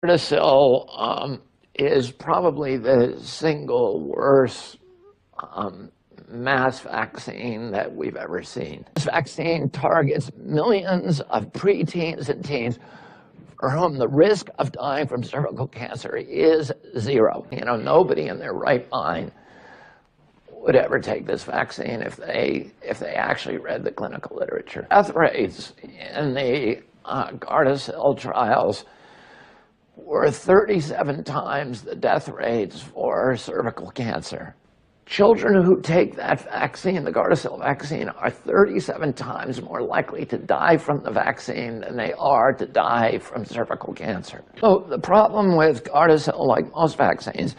Gardasil is probably the single worst mass vaccine that we've ever seen. This vaccine targets millions of preteens and teens for whom the risk of dying from cervical cancer is zero. You know, nobody in their right mind would ever take this vaccine if they actually read the clinical literature. Death rates in the Gardasil trials were 37 times the death rates for cervical cancer. Children who take that vaccine, the Gardasil vaccine, are 37 times more likely to die from the vaccine than they are to die from cervical cancer. So the problem with Gardasil, like most vaccines,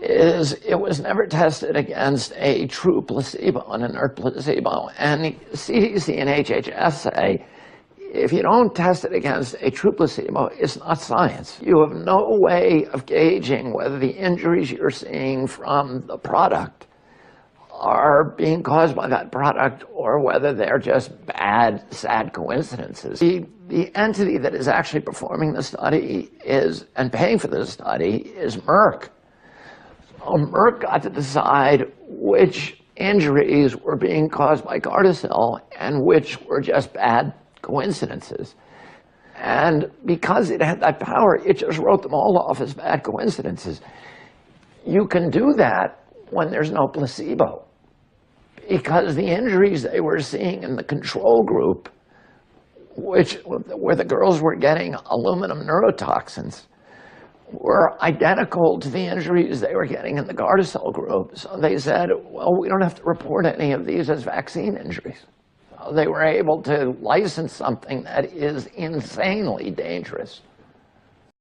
is it was never tested against a true placebo, an inert placebo. And CDC and HHS say, if you don't test it against a true placebo, it's not science. You have no way of gauging whether the injuries you're seeing from the product are being caused by that product or whether they're just bad, sad coincidences. The entity that is actually performing the study and paying for the study is Merck. So Merck got to decide which injuries were being caused by Gardasil and which were just bad coincidences. And because it had that power, it just wrote them all off as bad coincidences. You can do that when there's no placebo, because the injuries they were seeing in the control group, where the girls were getting aluminum neurotoxins, were identical to the injuries they were getting in the Gardasil group. So they said, well, we don't have to report any of these as vaccine injuries. They were able to license something that is insanely dangerous.